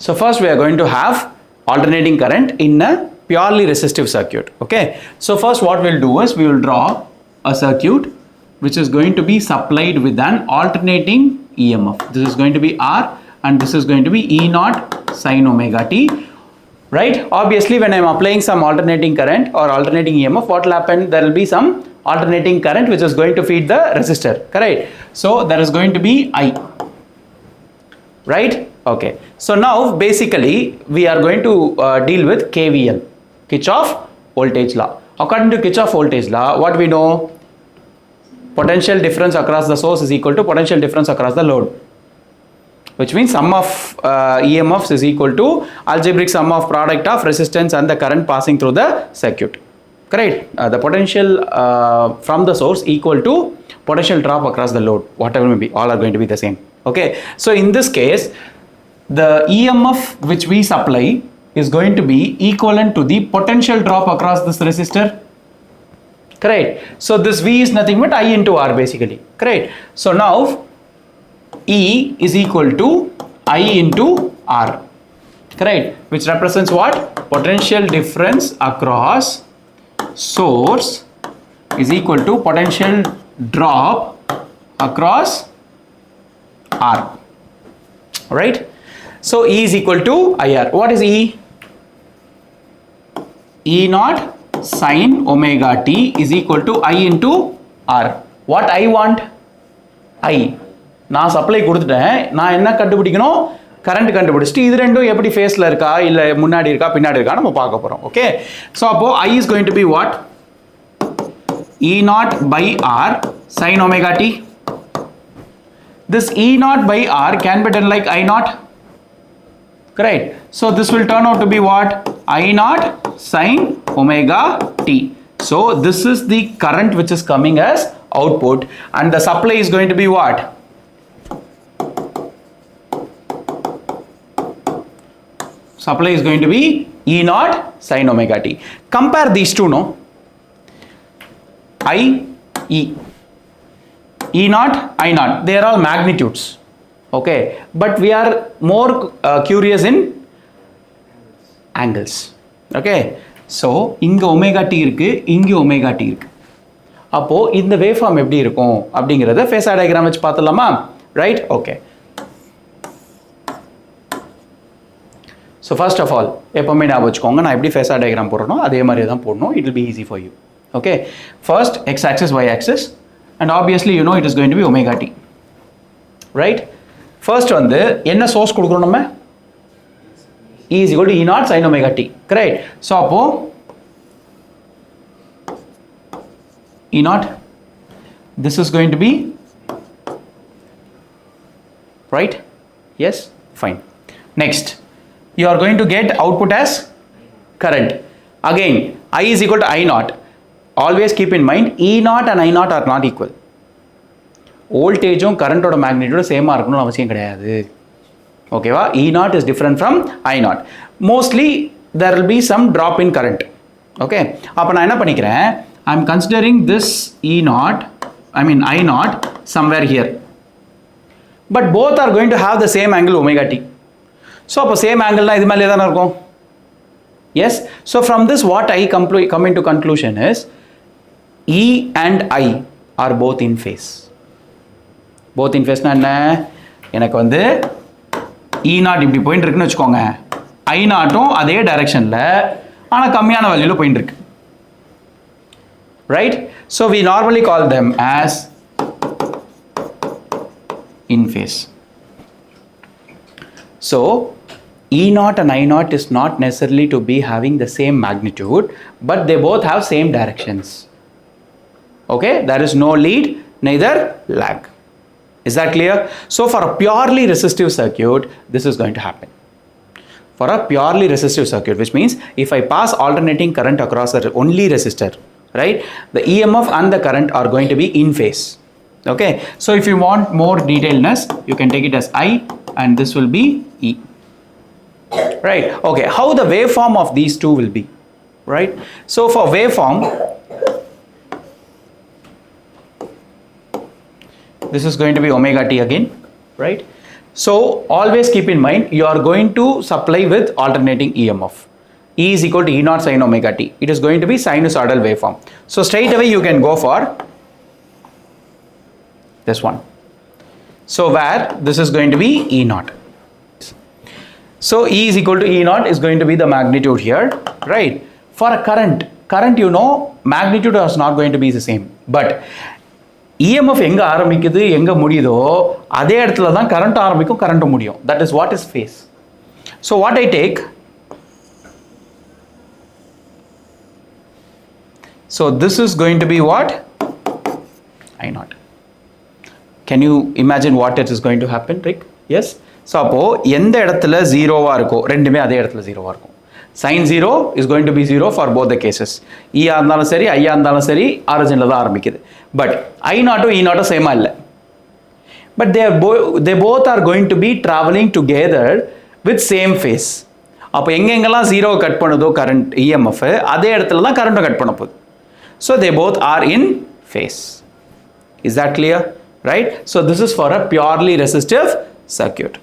So first we are going to have alternating current in a purely resistive circuit. Okay. So first what we'll do is we will draw a circuit which is going to be supplied with an alternating EMF. This is going to be R and this is going to be E naught sin omega t. Right? Obviously when I am applying some alternating current or alternating EMF, what will happen? There will be some alternating current which is going to feed the resistor. Correct? So there is going to be I. Right? Okay. So now basically we are going to deal with KVL, Kirchhoff voltage law. According to Kirchhoff voltage law, what we know? Potential difference across the source is equal to potential difference across the load, which means sum of EMFs is equal to algebraic sum of product of resistance and the current passing through the circuit. Correct? The potential from the source equal to potential drop across the load, whatever may be, all are going to be the same. Okay. So in this case, the EMF which we supply is going to be equivalent to the potential drop across this resistor. Correct? So this V is nothing but I into R basically. Correct? So now E is equal to I into R. Correct? Which represents what? Potential difference across source is equal to potential drop across R. Right? So E is equal to IR. What is E? E naught sin omega t is equal to I into R. What I want? I. நான் supply கொடுத்துட்டேன். நான் என்ன கண்டுபிடிக்கணும்? Current கண்டுபிடிச்சிட்டு இது ரெண்டும் எப்படி ஃபேஸ்ல இருக்கா இல்ல முன்னாடி இருக்கா பின்னாடி இருக்கா நம்ம பார்க்க போறோம். ஓகே. So அப்போ I is going to be what? E naught by R sin omega t. This E naught by R can be done like I naught. Correct. So this will turn out to be what? I naught sin omega t. So this is the current which is coming as output and the supply is going to be what? Supply is going to be E naught sin omega t. Compare these two, no? I, E. E naught, I naught. They are all magnitudes. Okay. But we are more curious in angles. Okay. So, இங்க omega t இருக்கு, இங்க omega t இருக்கு. அப்போ இந்த waveform எப்படி இருக்கும் அப்படிங்கறத phasor diagram வச்சு பார்த்தலாமா? Right? Okay. So first of all, எப்பவுமே ஞாபகம் வச்சுக்கோங்க நான் எப்படி phasor diagram போடுறனோ அதே மாதிரி தான் போடணும். It will be easy for you. Okay. First x axis y axis and obviously you know it is going to be omega t. Right? First வந்து என்ன source கொடுக்கிறோம் நம்ம? E is equal to E naught sin omega t. Correct? So அப்போ E naught, this is going to be right? Yes? Fine. Next, you are going to get output as current. Again, I is equal to I naught. Always keep in mind E naught and I naught are not equal. Voltage and current oda magnitude same இருக்கணும் அவசியம் கிடையாது. ஓகேவா? E naught is different from I naught. Mostly there will be some drop in current. Okay? அப்ப நான் என்ன பண்ணிக்கிறேன்? I am considering this E naught, I naught somewhere here. But both are going to have the same angle omega t. So அப்ப same angle na இது மேலே தான இருக்கும். Yes? So from this what I come into conclusion is E and I are both in phase. Both in phase na என்ன? எனக்கு வந்து E naught இப்படி போயிட்டு இருக்குன்னு வச்சுக்கோங்க. I naughtum அதே டைரக்ஷன்ல ஆனா கம்மியான வேல்யூல போயிட்டு இருக்கு. Right? So we normally call them as in phase. So E naught and I naught is not necessarily to be having the same magnitude, but they both have same directions. Okay? There is no lead, neither lag. Is that clear? So for a purely resistive circuit, this is going to happen. For a purely resistive circuit, which means if I pass alternating current across a only resistor, right, the EMF and the current are going to be in phase. Okay? So if you want more detailedness, you can take it as I and this will be E. Right? Okay. How the waveform of these two will be? Right? So for waveform, this is going to be omega t again. Right? So always keep in mind you are going to supply with alternating EMF. E is equal to E naught sin omega t. It is going to be sinusoidal waveform. So straight away you can go for this one. So where this is going to be E naught. So E is equal to E naught is going to be the magnitude here, right? For a current you know magnitude is not going to be the same. But EMF எங்க ஆரம்பிக்குது எங்க முடியுதோ அதே இடத்துல தான் current ஆரம்பிக்கும் current முடியும். That is what is phase. So what I take, so this is going to be what? I naught. Can you imagine what it is going to happen, Rick? Yes. So அப்போ எந்த இடத்துல ஜீரோவா இருக்கோ ரெண்டுமே அதே இடத்துல ஜீரோவா இருக்கும். Sin 0 is going to be 0 for both the cases. E இருந்தாலும் சரி I இருந்தாலும் சரி ஆரிஜின்ல தான் ஆரம்பிக்குது. But I naught E naught சேமா இல்லை. But they both are going to be traveling together with same phase. அப்போ எங்கெங்கெல்லாம் 0 கட் பண்ணுதோ current EMF அதே இடத்துல தான் current கட் பண்ண போகுது. So they both are in phase. Is that clear? Right? So this is for a purely resistive circuit.